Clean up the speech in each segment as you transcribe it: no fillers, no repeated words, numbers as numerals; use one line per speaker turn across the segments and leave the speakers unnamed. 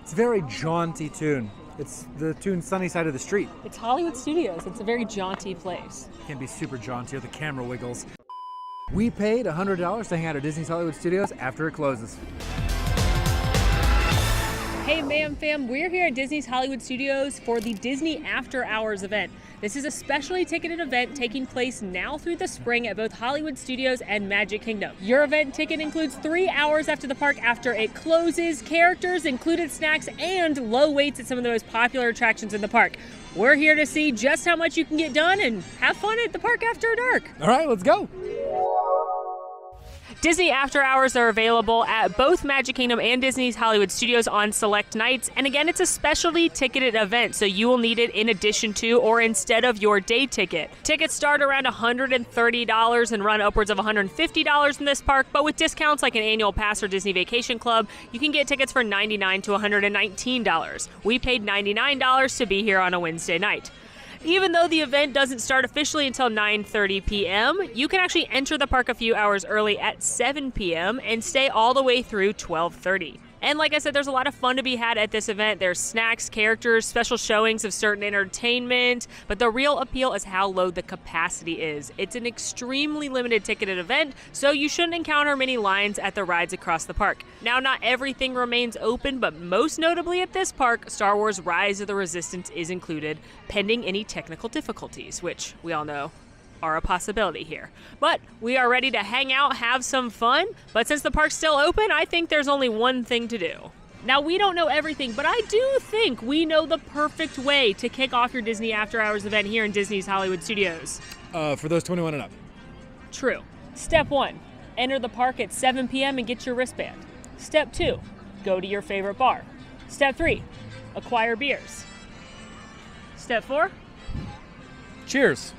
It's a very jaunty tune. It's the tune Sunny Side of the Street.
It's Hollywood Studios. It's a very jaunty place.
It can be super jaunty or the camera wiggles. We paid $100 to hang out at Disney's Hollywood Studios after it closes.
Hey Mayhem fam, we're here at Disney's Hollywood Studios for the Disney After Hours event. This is a specially ticketed event taking place now through the spring at both Hollywood Studios and Magic Kingdom. Your event ticket includes 3 hours after the park after it closes, characters, included snacks, and low waits at some of the most popular attractions in the park. We're here to see just how much you can get done and have fun at the park after dark.
All right, let's go.
Disney After Hours are available at both Magic Kingdom and Disney's Hollywood Studios on select nights. And again, it's a specially ticketed event, so you will need it in addition to or instead of your day ticket. Tickets start around $130 and run upwards of $150 in this park, but with discounts like an annual pass or Disney Vacation Club, you can get tickets for $99 to $119. We paid $99 to be here on a Wednesday night. Even though the event doesn't start officially until 9:30 p.m., you can actually enter the park a few hours early at 7 p.m. and stay all the way through 12:30. And like I said, there's a lot of fun to be had at this event. There's snacks, characters, special showings of certain entertainment, but the real appeal is how low the capacity is. It's an extremely limited ticketed event, so you shouldn't encounter many lines at the rides across the park. Now, not everything remains open, but most notably at this park, Star Wars Rise of the Resistance is included, pending any technical difficulties, which we all know are a possibility here. But we are ready to hang out, have some fun, but since the park's still open, I think there's only one thing to do. Now, we don't know everything, but I do think we know the perfect way to kick off your Disney After Hours event here in Disney's Hollywood Studios.
For those 21 and up.
True. Step 1, enter the park at 7 p.m. and get your wristband. Step 2, go to your favorite bar. Step 3, acquire beers. Step 4,
Cheers.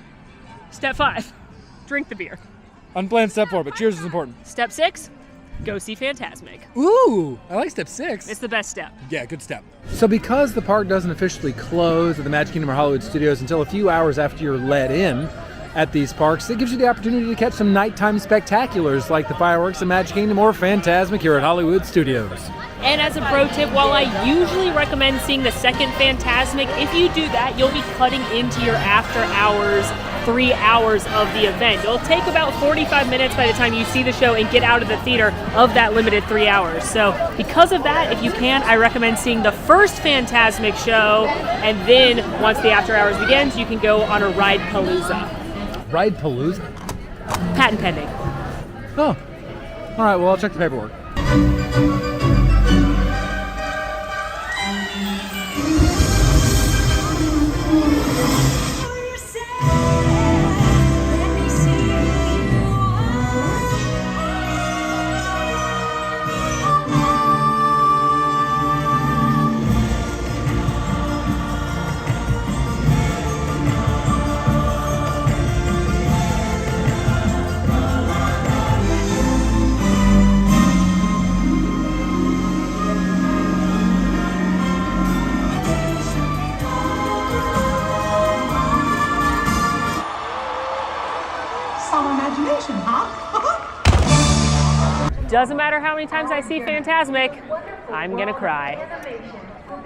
Step 5, drink the beer.
Unplanned step 4, but cheers is important.
Step 6, go see Fantasmic.
Ooh, I like step 6.
It's the best step.
Yeah, good step. So because the park doesn't officially close at the Magic Kingdom or Hollywood Studios until a few hours after you're let in at these parks, it gives you the opportunity to catch some nighttime spectaculars like the fireworks at Magic Kingdom or Fantasmic here at Hollywood Studios.
And as a pro tip, while I usually recommend seeing the second Fantasmic, if you do that, you'll be cutting into your after hours 3 hours of the event. It'll take about 45 minutes by the time you see the show and get out of the theater of that limited 3 hours. So because of that, if you can, I recommend seeing the first Fantasmic show, and then once the after hours begins, you can go on a Ride Palooza.
Ride Palooza?
Patent pending.
Oh, all right, well, I'll check the paperwork.
Doesn't matter how many times I see Fantasmic, I'm gonna cry.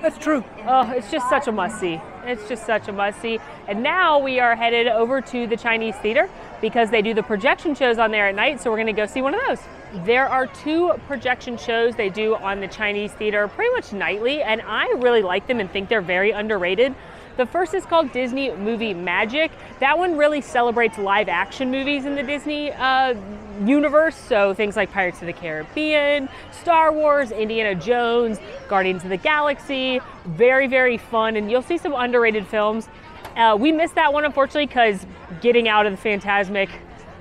That's true.
Oh, it's just such a must-see. It's just such a must-see. And now we are headed over to the Chinese Theater because they do the projection shows on there at night, so we're gonna go see one of those. There are 2 projection shows they do on the Chinese Theater pretty much nightly, and I really like them and think they're very underrated. The first is called Disney Movie Magic. That one really celebrates live action movies in the Disney universe, so things like Pirates of the Caribbean, Star Wars, Indiana Jones, Guardians of the Galaxy. Very, very fun, and you'll see some underrated films. We missed that one, unfortunately, because getting out of the Fantasmic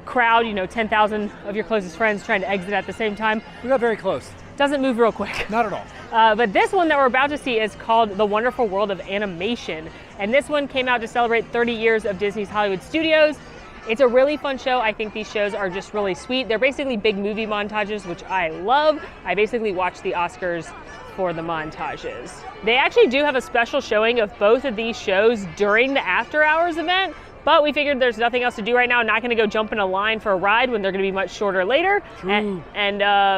crowd, 10,000 of your closest friends trying to exit at the same time.
We got very close.
Doesn't move real quick.
Not at all.
But this one that we're about to see is called The Wonderful World of Animation. And this one came out to celebrate 30 years of Disney's Hollywood Studios. It's a really fun show. I think these shows are just really sweet. They're basically big movie montages, which I love. I basically watch the Oscars for the montages. They actually do have a special showing of both of these shows during the After Hours event, But we figured there's nothing else to do right now. Not going to go jump in a line for a ride when they're going to be much shorter later. And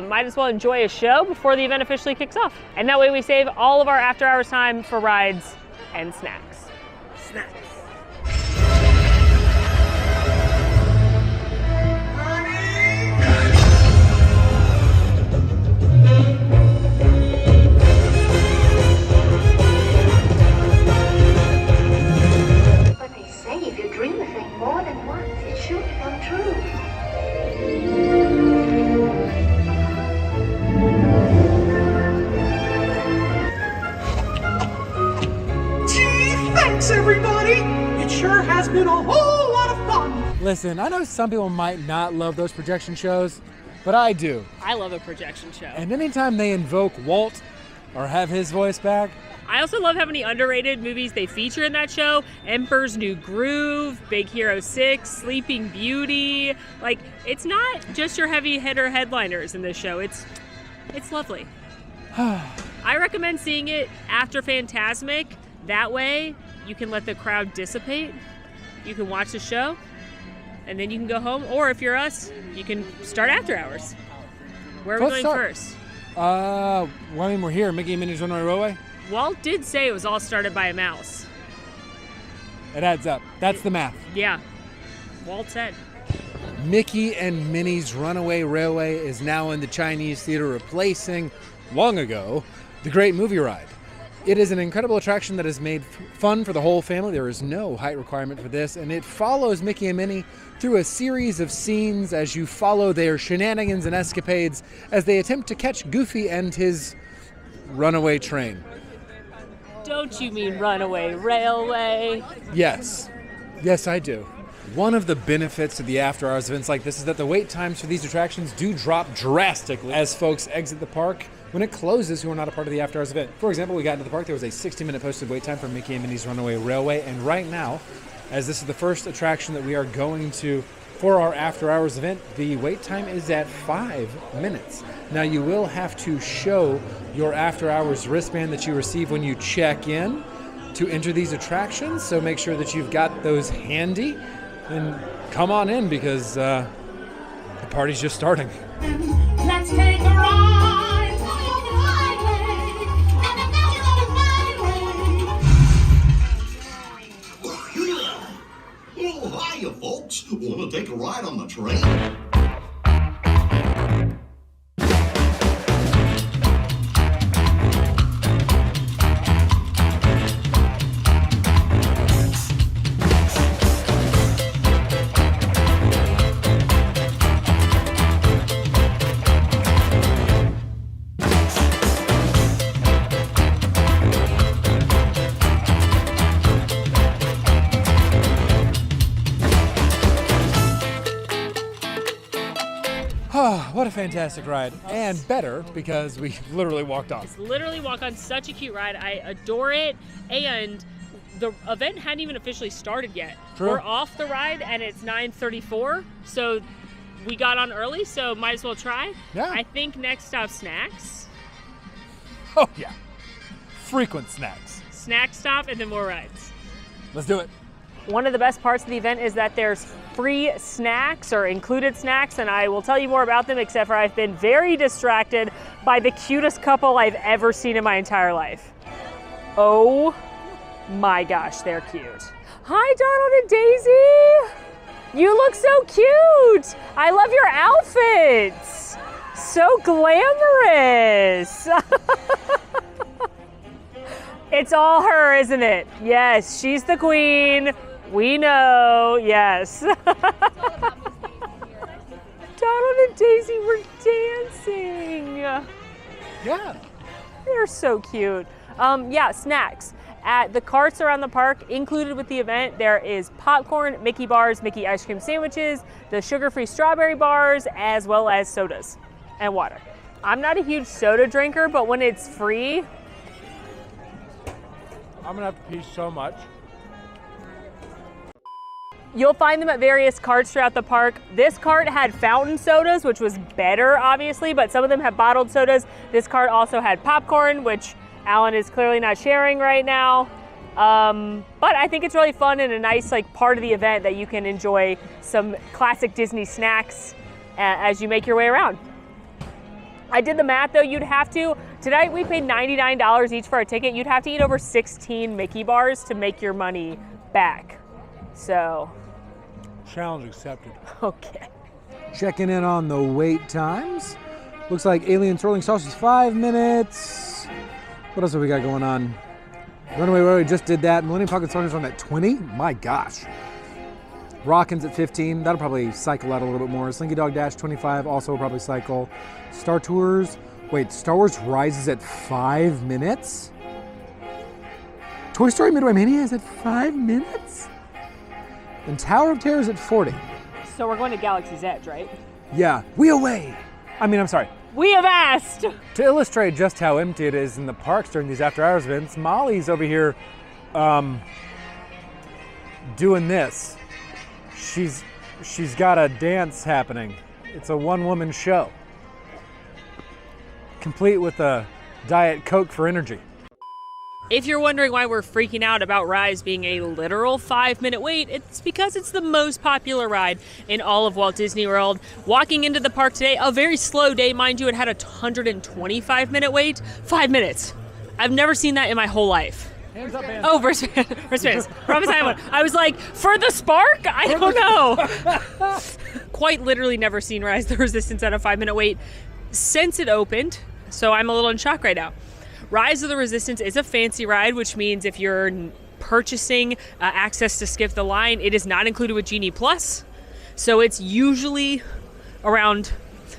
might as well enjoy a show before the event officially kicks off. And that way we save all of our after hours time for rides and snacks.
But they say if you dream a thing more than once, it's sure to come true.
Gee, thanks everybody! It sure has been a whole lot of fun!
Listen, I know some people might not love those projection shows, but I do.
I love a projection show.
And anytime they invoke Walt or have his voice back,
I also love how many underrated movies they feature in that show. Emperor's New Groove, Big Hero 6, Sleeping Beauty. Like, it's not just your heavy hitter headliners in this show. It's lovely. I recommend seeing it after Fantasmic. That way, you can let the crowd dissipate. You can watch the show, and then you can go home. Or if you're us, you can start after hours. Where are we
Let's
going
start.
first?
well, I mean, we're here, Mickey and Minnie's Runaway Railway.
Walt did say it was all started by a mouse.
It adds up. That's the math.
Yeah, Walt said.
Mickey and Minnie's Runaway Railway is now in the Chinese theater, replacing, long ago, the Great Movie Ride. It is an incredible attraction that is made fun for the whole family. There is no height requirement for this, and it follows Mickey and Minnie through a series of scenes as you follow their shenanigans and escapades as they attempt to catch Goofy and his runaway train.
Don't you mean Runaway Railway?
Yes. Yes, I do. One of the benefits of the after-hours events like this is that the wait times for these attractions do drop drastically as folks exit the park when it closes who are not a part of the after-hours event. For example, we got into the park, there was a 60-minute posted wait time for Mickey and Minnie's Runaway Railway, and right now, as this is the first attraction that we are going to for our after-hours event, the wait time is at 5 minutes. Now, you will have to show your after-hours wristband that you receive when you check in to enter these attractions, so make sure that you've got those handy and come on in because the party's just starting.
Let's take a ride on the highway, and I know you're gonna find me.
Oh, hiya, folks. Want to take a ride on the train?
What a fantastic ride, and better because we literally walked off.
Literally walk on such a cute ride. I adore it, and the event hadn't even officially started yet.
True.
We're off the ride and it's 9:34, so we got on early, so might as well try.
Yeah.
I think next stop snacks.
Oh yeah, frequent snacks.
Snack stop and then more rides.
Let's do it.
One of the best parts of the event is that there's free snacks or included snacks, and I will tell you more about them, except for I've been very distracted by the cutest couple I've ever seen in my entire life. Oh my gosh, they're cute. Hi, Donald and Daisy. You look so cute. I love your outfits. So glamorous. It's all her, isn't it? Yes, she's the queen. We know, yes. Donald and Daisy were dancing.
Yeah.
They're so cute. Yeah, snacks. At the carts around the park, included with the event, there is popcorn, Mickey bars, Mickey ice cream sandwiches, the sugar-free strawberry bars, as well as sodas and water. I'm not a huge soda drinker, but when it's free,
I'm gonna have to pee so much.
you'll find them at various carts throughout the park. This cart had fountain sodas, which was better, obviously, but some of them have bottled sodas. This cart also had popcorn, which Alan is clearly not sharing right now. But I think it's really fun and a nice like part of the event that you can enjoy some classic Disney snacks as you make your way around. I did the math though, tonight we paid $99 each for our ticket. You'd have to eat over 16 Mickey bars to make your money back. So.
Challenge accepted.
Okay.
Checking in on the wait times. Looks like Alien Swirling Sausage 5 minutes. What else have we got going on? Runaway Railway just did that. Millennium Falcon Sausage on at 20. My gosh. Rockins at 15. That'll probably cycle out a little bit more. Slinky Dog Dash 25 also will probably cycle. Star Tours. Wait, Star Wars Rises at 5 minutes? Toy Story Midway Mania is at 5 minutes? And Tower of Terror is at 40.
So we're going to Galaxy's Edge, right?
Yeah, we away. I'm sorry.
We have asked.
To illustrate just how empty it is in the parks during these after hours events, Molly's over here doing this. She's got a dance happening. It's a one-woman show, complete with a Diet Coke for energy.
If you're wondering why we're freaking out about Rise being a literal 5-minute wait, it's because it's the most popular ride in all of Walt Disney World. Walking into the park today, a very slow day, mind you, it had a 125-minute wait, 5 minutes. I've never seen that in my whole life.
Hands up, man.
Oh, first space. Promise I won. I was like, for the spark? I don't know. Quite literally never seen Rise the Resistance at a 5-minute wait since it opened, so I'm a little in shock right now. Rise of the Resistance is a fancy ride, which means if you're purchasing access to skip the line, it is not included with Genie Plus. So it's usually around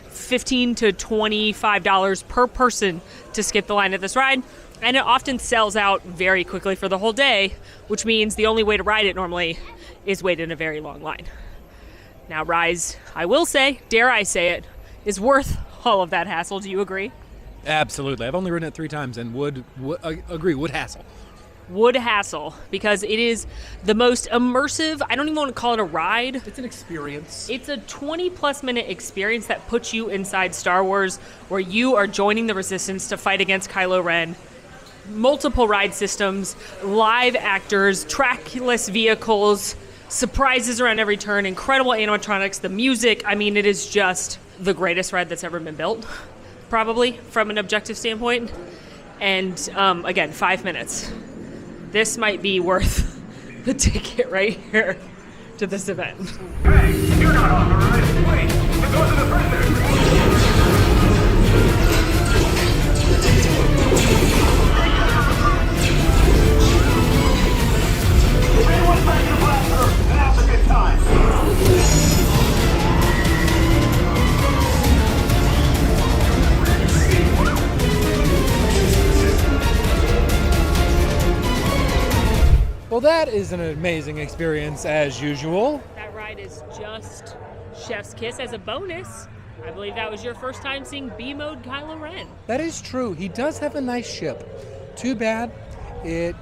$15 to $25 per person to skip the line at this ride. And it often sells out very quickly for the whole day, which means the only way to ride it normally is wait in a very long line. Now, Rise, I will say, dare I say it, is worth all of that hassle. Do you agree?
Absolutely. I've only ridden it 3 times and would agree, would hassle.
Would hassle, because it is the most immersive, I don't even want to call it a ride.
It's an experience.
It's a 20-plus minute experience that puts you inside Star Wars, where you are joining the Resistance to fight against Kylo Ren. Multiple ride systems, live actors, trackless vehicles, surprises around every turn, incredible animatronics, the music. I mean, it is just the greatest ride that's ever been built, probably, from an objective standpoint. And again, 5 minutes. This might be worth the ticket right here to this event.
Hey, you're not authorized. Wait, those are the prisoners. Everyone back to the blaster. Now's a good time.
Well, that is an amazing experience as usual.
That ride is just chef's kiss. As a bonus, I believe that was your first time seeing B-Mode Kylo Ren.
That is true. He does have a nice ship. Too bad it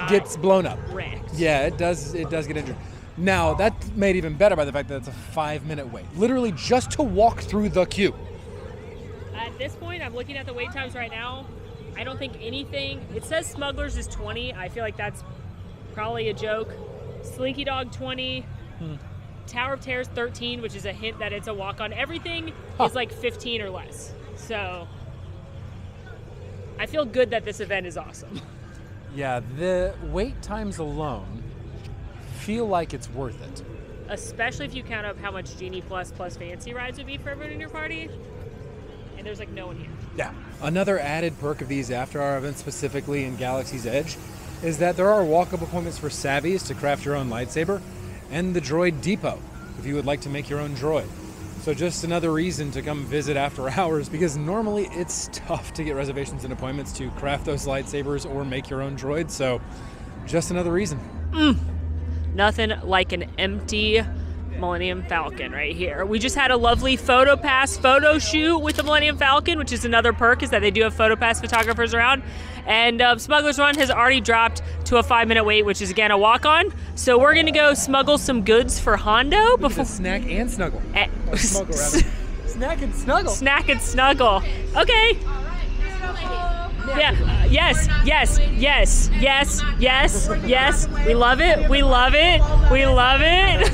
gets blown up.
Wrecked.
Yeah, it does get injured. Now, that's made even better by the fact that it's a 5-minute wait. Literally just to walk through the queue.
At this point, I'm looking at the wait times right now. I don't think anything. It says Smugglers is 20. I feel like that's probably a joke. Slinky Dog 20. Tower of Terror is 13, which is a hint that it's a walk-on. Everything is like 15 or less. So I feel good that this event is awesome.
Yeah, the wait times alone feel like it's worth it.
Especially if you count up how much Genie Plus fancy rides would be for everyone in your party. And there's like no one here.
Yeah. Another added perk of these after-hour events, specifically in Galaxy's Edge, is that there are walk-up appointments for savvies to craft your own lightsaber, and the Droid Depot, if you would like to make your own droid. So just another reason to come visit after hours, because normally it's tough to get reservations and appointments to craft those lightsabers or make your own droid, so just another reason.
Nothing like an empty Millennium Falcon right here. We just had a lovely PhotoPass photo shoot with the Millennium Falcon, which is another perk, is that they do have PhotoPass photographers around. And Smuggler's Run has already dropped to a 5-minute wait, which is again a walk-on. So we're gonna go smuggle some goods for Hondo before
Snack and snuggle. Or smuggle, rather. Snack and snuggle.
Snack and snuggle. Okay.
All right, Miss Lady.
Yeah. Yes. Yes. Yes. Yes. Yes. Yes. We love it. We love it. We love it.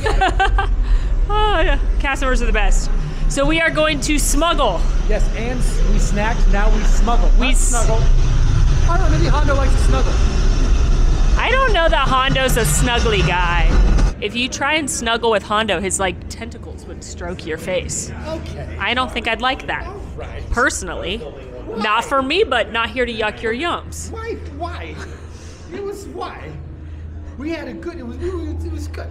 Oh, yeah. Cast members are the best. So we are going to smuggle.
Yes, and we snacked, now we smuggle.
We
Not snuggle. I don't know, maybe Hondo likes to snuggle.
I don't know that Hondo's a snuggly guy. If you try and snuggle with Hondo, his like tentacles would stroke your face.
Okay.
I don't think I'd like that.
Right.
Personally. Not for me, but not here to yuck your yums.
Why? It was why? We had a good, it was good.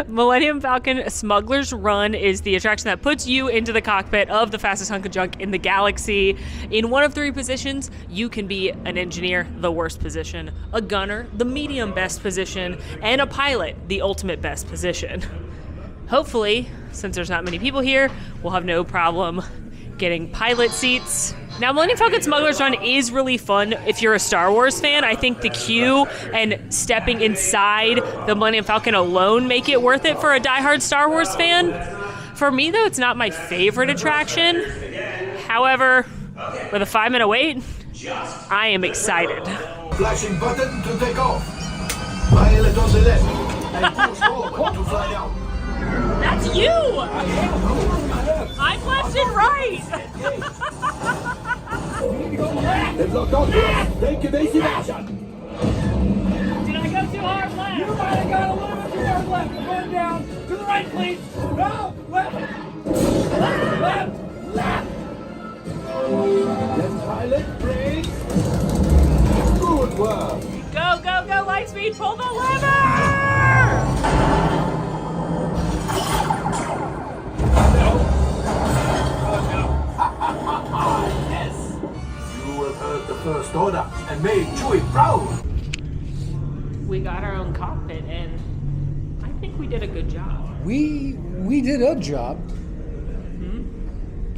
Millennium Falcon Smuggler's Run is the attraction that puts you into the cockpit of the fastest hunk of junk in the galaxy. In one of 3 positions, you can be an engineer, the worst position, a gunner, the medium best position, and a pilot, the ultimate best position. Hopefully, since there's not many people here, we'll have no problem getting pilot seats. Now, Millennium Falcon Smuggler's Run is really fun if you're a Star Wars fan. I think the queue and stepping inside the Millennium Falcon alone make it worth it for a diehard Star Wars fan. For me, though, it's not my favorite attraction. However, with a 5-minute wait, I am excited.
Flashing button to take off. Pilot on the left. And push forward to fly down.
That's you! I'm left and right!
Let's lock on. Take evasive action.
Did I go too hard left?
You might have got a little bit too hard left. We're going down. To the right, please. No, left. Left.
Left pilot, brake. Good work.
Go, go, go, Lightspeed, pull the lever!
Yes. You have heard the First Order and made Chewie proud.
We got our own cockpit, and I think we did a good job.
We did a job.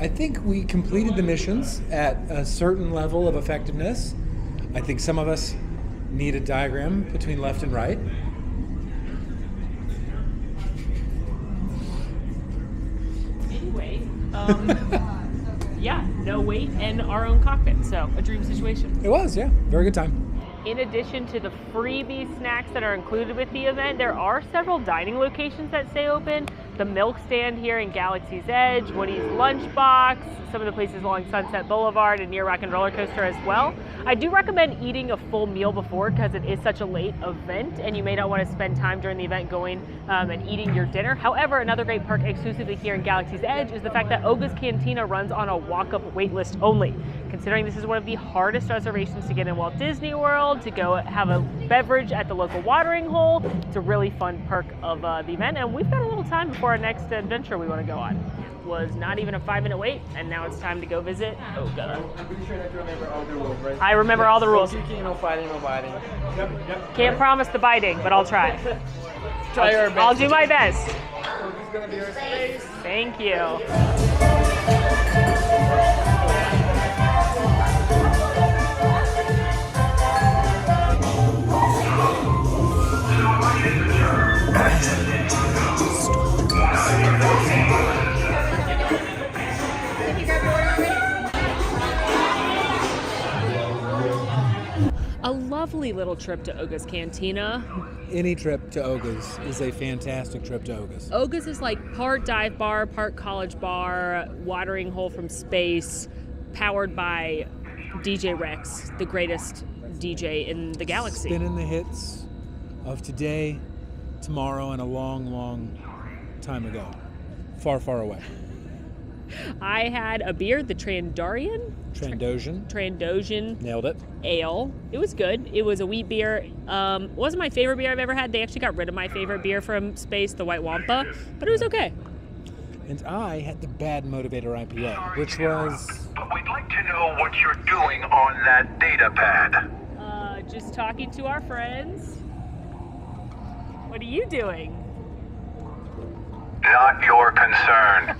I think we completed the missions at a certain level of effectiveness. I think some of us need a diagram between left and right.
Anyway, yeah, no wait and our own cockpit, so a dream situation.
It was, yeah. Very good time.
In addition to the freebie snacks that are included with the event, there are several dining locations that stay open. The Milk Stand here in Galaxy's Edge, Woody's Lunchbox, some of the places along Sunset Boulevard and near Rock and Roller Coaster as well. I do recommend eating a full meal before because it is such a late event and you may not want to spend time during the event going and eating your dinner. However, another great perk exclusively here in Galaxy's Edge is the fact that Oga's Cantina runs on a walk-up wait list only. Considering this is one of the hardest reservations to get in Walt Disney World, to go have a beverage at the local watering hole, it's a really fun perk of the event, and we've got a little time before our next adventure we want to go on. It was not even a 5-minute wait, and now it's time to go visit Oga.
I'm pretty sure that you remember all the rules, right?
I remember all the rules.
No kicking, no fighting, no biting. Yep.
Can't promise the biting, but I'll try.
Try your best.
I'll do my best.
So this is gonna be your space.
Thank you. A lovely little trip to Oga's Cantina.
Any trip to Oga's is a fantastic trip to Oga's.
Oga's is like part dive bar, part college bar, watering hole from space, powered by DJ Rex, the greatest DJ in the galaxy.
Spinning the hits of today, tomorrow, and a long, long time ago. Far, far away.
I had a beer, the Trandosian
Nailed it.
ale. It was good. It was a wheat beer. Wasn't my favorite beer I've ever had. They actually got rid of my favorite beer from space, the White Wampa, but it was okay.
And I had the Bad Motivator IPA, which was...
But we'd like to know what you're doing on that data pad.
Just talking to our friends. What are you doing?
Not your concern.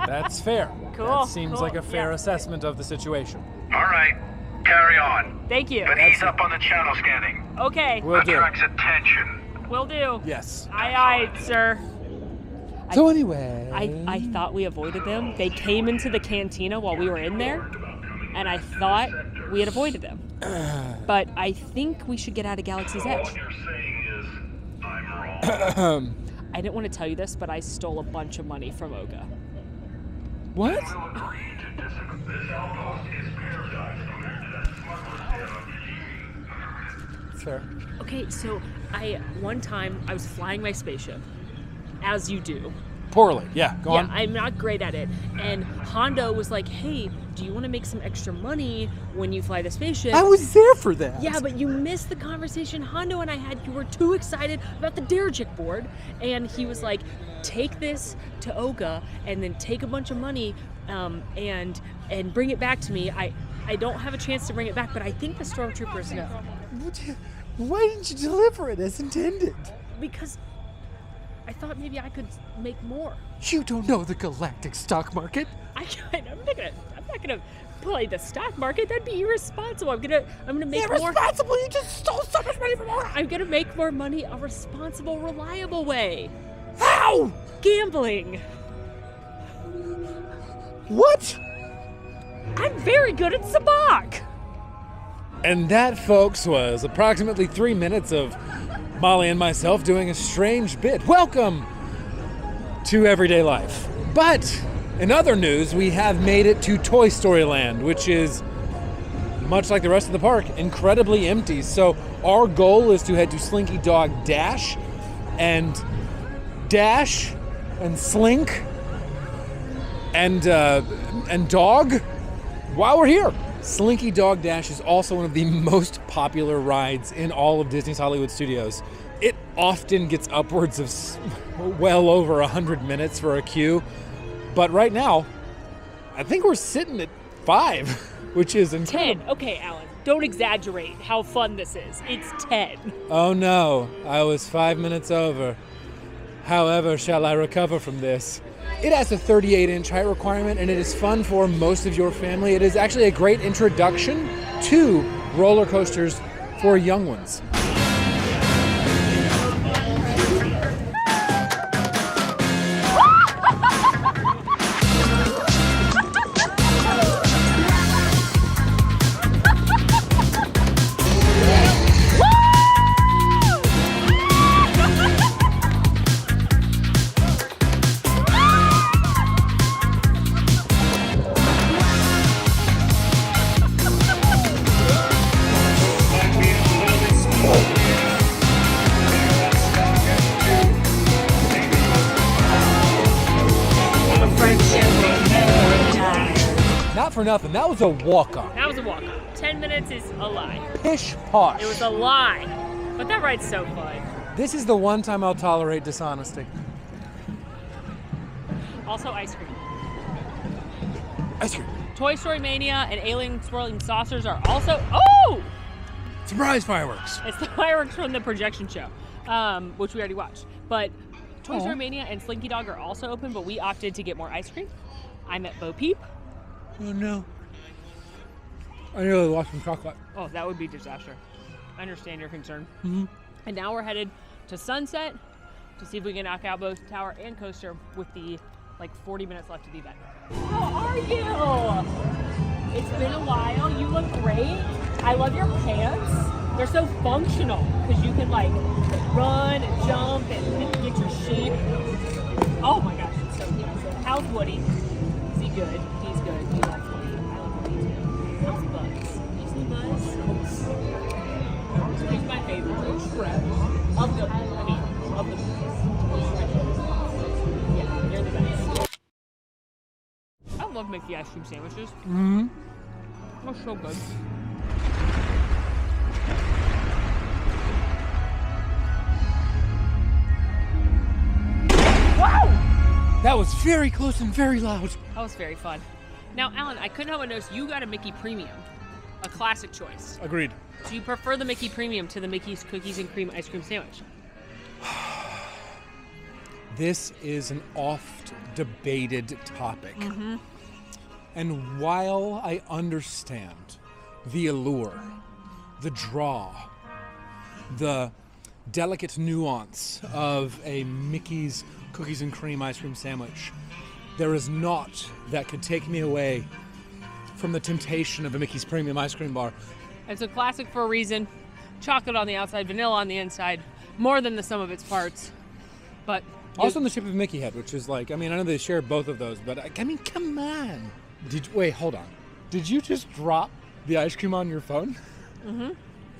That's fair.
Cool,
That seems
cool,
like a fair
yeah.
assessment of the situation.
All right, carry on.
Thank you.
But ease up on the channel scanning.
Okay,
Will do.
Attracts attention.
will do.
Yes.
Aye, aye, sir.
So anyway...
I thought we avoided them. They came into the cantina while we were in there, and I thought we had avoided them. But I think we should get out of Galaxy's Edge.
What you're saying is, I'm wrong.
I didn't want to tell you this, but I stole a bunch of money from Oga.
What?
We'll agree to disagree. This outpost is paradise compared to that smuggler's den on Kijimi.
Fair.
Okay, so one time I was flying my spaceship, as you do.
Poorly. Yeah, go
Yeah,
on.
I'm not great at it. And Hondo was like, hey, do you want to make some extra money when you fly the spaceship?
I was there for that.
Yeah, but you missed the conversation Hondo and I had. You were too excited about the Derajik board. And he was like, take this to Oga and then take a bunch of money and bring it back to me. I don't have a chance to bring it back, but I think the stormtroopers know.
Why didn't you deliver it as intended?
Because I thought maybe I could make more.
You don't know the galactic stock market.
I'm not gonna play the stock market. That'd be irresponsible. I'm gonna make more.
Irresponsible! You just stole so much money from Oga!
I'm gonna make more money a responsible, reliable way.
How?
Gambling.
What?
I'm very good at sabacc.
And that, folks, was approximately 3 minutes of Molly and myself doing a strange bit. Welcome to everyday life. But in other news, we have made it to Toy Story Land, which is, much like the rest of the park, incredibly empty. So our goal is to head to Slinky Dog Dash and Slink and Dog while we're here. Slinky Dog Dash is also one of the most popular rides in all of Disney's Hollywood Studios. It often gets upwards of well over 100 minutes for a queue, but right now, I think we're sitting at 5, which is incredible.
10. Okay, Alan, don't exaggerate how fun this is. It's 10.
Oh no, I was 5 minutes over. However, shall I recover from this? It has a 38-inch height requirement, and it is fun for most of your family. It is actually a great introduction to roller coasters for young ones. Not for nothing, that was a walk-on.
That was a walk-on. 10 minutes is a lie.
Pish posh.
It was a lie. But that ride's so fun.
This is the one time I'll tolerate dishonesty.
Also, ice cream.
Ice cream.
Toy Story Mania and Alien Swirling Saucers are also... Oh!
Surprise fireworks.
It's the fireworks from the projection show, which we already watched. But Toy Story Mania and Slinky Dog are also open, but we opted to get more ice cream. I met Bo Peep.
Oh no. I nearly lost some chocolate.
Oh, that would be disaster. I understand your concern.
Mm-hmm.
And now we're headed to Sunset to see if we can knock out both Tower and Coaster with the 40 minutes left of the event. How are you? It's been a while. You look great. I love your pants. They're so functional because you can run and jump and get your shape. Oh my gosh, it's so cute. How's Woody? Is he good? He's good. He loves Woody. I love Woody too. How's Buzz? You see Buzz? He's my favorite. Of the yeah, you're the best. I love Mickey ice cream sandwiches.
Mm-hmm.
They're so good. Wow!
That was very close and very loud.
That was very fun. Now, Alan, I couldn't help but notice you got a Mickey Premium, a classic choice.
Agreed.
Do you prefer the Mickey Premium to the Mickey's Cookies and Cream ice cream sandwich?
This is an oft-debated topic.
Mm-hmm.
And while I understand the allure, the draw, the delicate nuance of a Mickey's Cookies and Cream ice cream sandwich, there is naught that could take me away from the temptation of a Mickey's Premium ice cream bar.
It's a classic for a reason. Chocolate on the outside, vanilla on the inside, more than the sum of its parts. But
Also in the shape of a Mickey head, which is like, I mean, I know they share both of those, but I mean, come on. Wait, hold on. Did you just drop the ice cream on your phone?
Mm-hmm.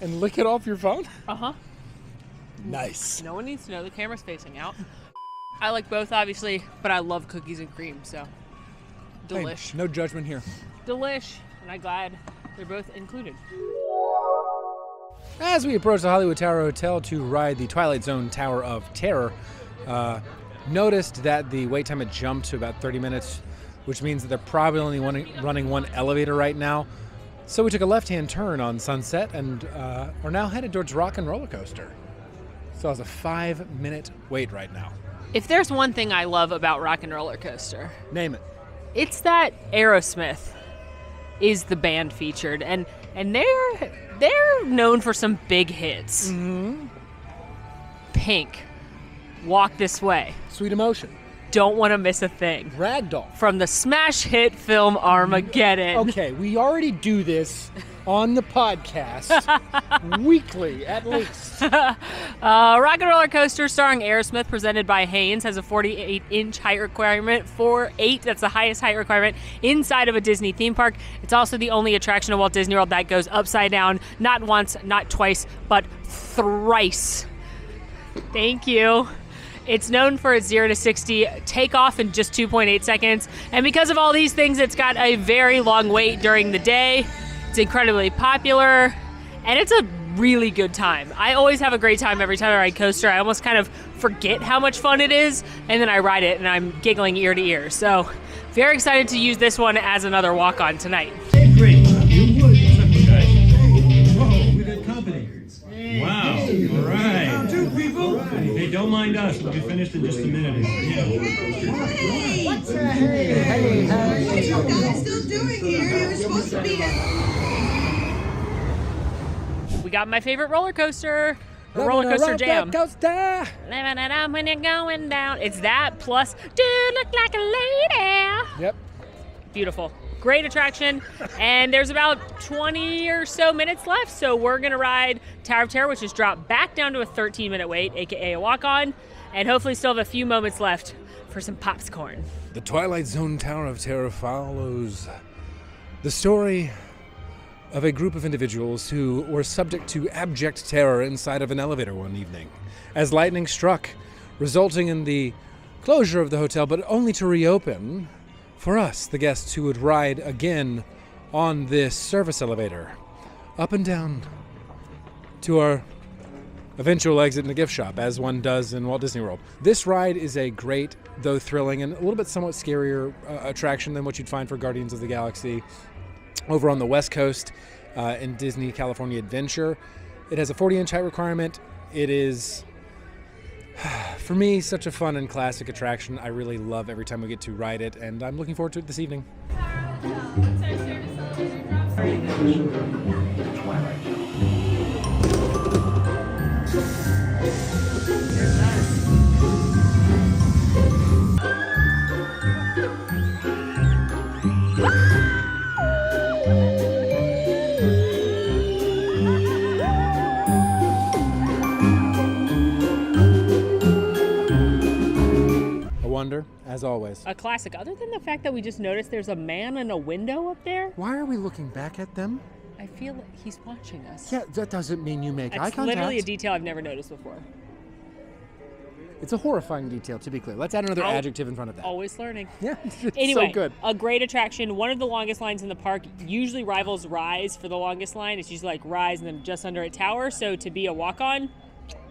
And lick it off your phone?
Uh-huh.
Nice.
No one needs to know the camera's facing out. I like both, obviously, but I love cookies and cream, so delish.
Hey, no judgment here.
Delish, and I'm glad they're both included.
As we approach the Hollywood Tower Hotel to ride the Twilight Zone Tower of Terror, noticed that the wait time had jumped to about 30 minutes, which means that they're probably only running one elevator right now. So we took a left-hand turn on Sunset and are now headed towards Rock and Roller Coaster. So it's a 5-minute wait right now.
If there's one thing I love about Rock and Roller Coaster,
Name it.
it's that Aerosmith is the band featured, and they're known for some big hits.
Mm-hmm.
Pink, Walk This Way,
Sweet Emotion.
Don't Want to Miss a Thing.
Ragdoll.
From the smash hit film Armageddon.
Okay, we already do this on the podcast weekly, at least.
Rock and Roller Coaster starring Aerosmith, presented by Haynes, has a 48-inch height requirement. 4.8, that's the highest height requirement inside of a Disney theme park. It's also the only attraction at Walt Disney World that goes upside down, not once, not twice, but thrice. Thank you. It's known for its 0 to 60 takeoff in just 2.8 seconds. And because of all these things, it's got a very long wait during the day. It's incredibly popular, and it's a really good time. I always have a great time every time I ride coaster. I almost kind of forget how much fun it is, and then I ride it, and I'm giggling ear to ear. So very excited to use this one as another walk-on tonight.
Great. You would. What's up, you guys? Whoa, we got company. Wow. All right. How do people? Hey, don't mind us. We'll be finished in just a minute.
Hey! What the hey? What are you guys still doing here? You were supposed to be
We got my favorite roller coaster. The Roller Coaster Jam.
Coaster.
Living it up when you're going down. It's that plus, dude, look like a lady.
Yep.
Beautiful. Great attraction. And there's about 20 or so minutes left. So we're going to ride Tower of Terror, which has dropped back down to a 13-minute wait, a.k.a. a walk-on. And hopefully still have a few moments left for some popcorn.
The Twilight Zone Tower of Terror follows the story of a group of individuals who were subject to abject terror inside of an elevator one evening, as lightning struck, resulting in the closure of the hotel, but only to reopen for us, the guests who would ride again on this service elevator, up and down to our eventual exit in the gift shop, as one does in Walt Disney World. This ride is a great, though thrilling, and a little bit somewhat scarier attraction than what you'd find for Guardians of the Galaxy over on the West Coast in Disney California Adventure. It has a 40-inch height requirement. It is, for me, such a fun and classic attraction. I really love every time we get to ride it, and I'm looking forward to it this evening. Wonder, as always.
A classic. Other than the fact that we just noticed there's a man in a window up there,
Why are we looking back at them?
I feel like he's watching us.
Yeah, that doesn't mean you make eye
That's
contact.
literally a detail I've never noticed before.
It's a horrifying detail, to be clear. Let's add another
Oh.
adjective in front of that.
Always learning.
Yeah, it's
Anyway,
so good.
a great attraction. One of the longest lines in the park usually rivals Rise for the longest line. It's usually like Rise and then just under a tower. So to be a walk-on,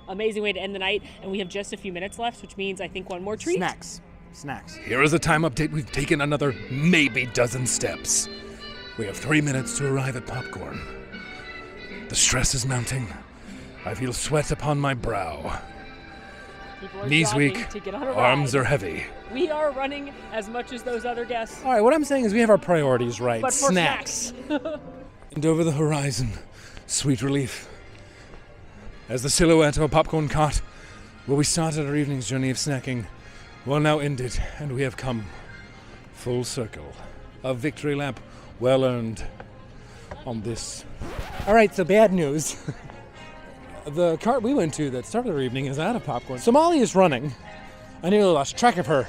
amazing way to end the night. And we have just a few minutes left, which means I think one more treat.
Snacks. Here is a time update. We've taken another maybe dozen steps. We have 3 minutes to arrive at popcorn. The stress is mounting. I feel sweat upon my brow.
People are
Knees
jogging
weak,
to get on a
arms
ride.
are heavy.
We are running as much as those other guests.
All right, what I'm saying is we have our priorities right.
But for snacks.
And over the horizon, sweet relief. As the silhouette of a popcorn cart, where we started our evening's journey of snacking, well now ended, and we have come full circle. A victory lap well earned. on this. All right, so bad news. The cart we went to that started our evening is out of popcorn. So Molly is running. I nearly lost track of her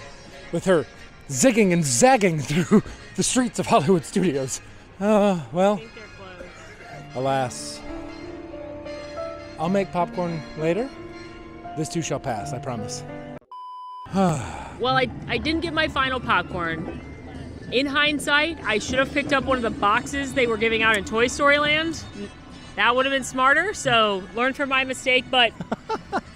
with her zigging and zagging through the streets of Hollywood Studios. Well, alas. I'll make popcorn later. This too shall pass, I promise.
Well, I didn't get my final popcorn. In hindsight, I should have picked up one of the boxes they were giving out in Toy Story Land. That would have been smarter, so learn from my mistake, but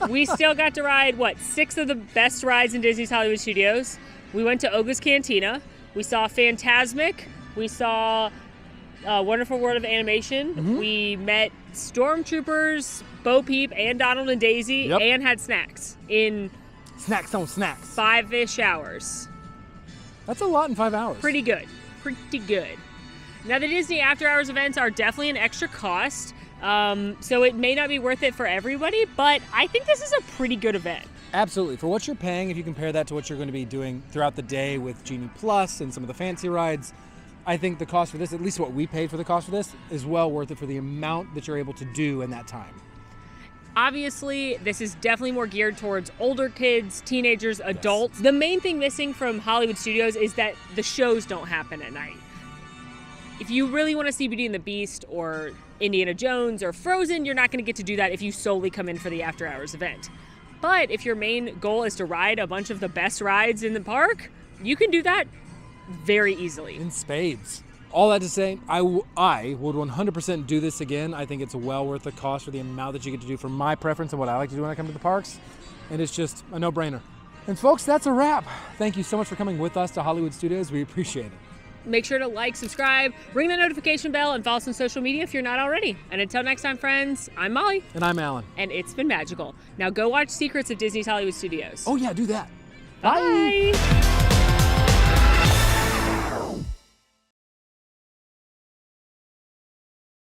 we still got to ride, 6 of the best rides in Disney's Hollywood Studios. We went to Oga's Cantina. We saw Fantasmic. We saw Wonderful World of Animation.
Mm-hmm.
We met Stormtroopers, Bo Peep, and Donald and Daisy, and had snacks in
Snacks on snacks.
5-ish hours.
That's a lot in 5 hours.
Pretty good. Pretty good. Now, the Disney After Hours events are definitely an extra cost, so it may not be worth it for everybody, but I think this is a pretty good event.
Absolutely. For what you're paying, if you compare that to what you're going to be doing throughout the day with Genie Plus and some of the fancy rides, I think the cost for this, at least what we paid for the cost for this, is well worth it for the amount that you're able to do in that time.
Obviously, this is definitely more geared towards older kids, teenagers, adults. The main thing missing from Hollywood Studios is that the shows don't happen at night. If you really want to see Beauty and the Beast or Indiana Jones or Frozen, you're not going to get to do that if you solely come in for the After Hours event. But if your main goal is to ride a bunch of the best rides in the park, you can do that very easily.
In spades. All that to say, I would 100% do this again. I think it's well worth the cost for the amount that you get to do for my preference and what I like to do when I come to the parks. And it's just a no-brainer. And folks, that's a wrap. Thank you so much for coming with us to Hollywood Studios. We appreciate it.
Make sure to like, subscribe, ring the notification bell, and follow us on social media if you're not already. And until next time, friends, I'm Molly.
And I'm Alan.
And it's been magical. Now go watch Secrets of Disney's Hollywood Studios.
Oh yeah, do that.
Bye.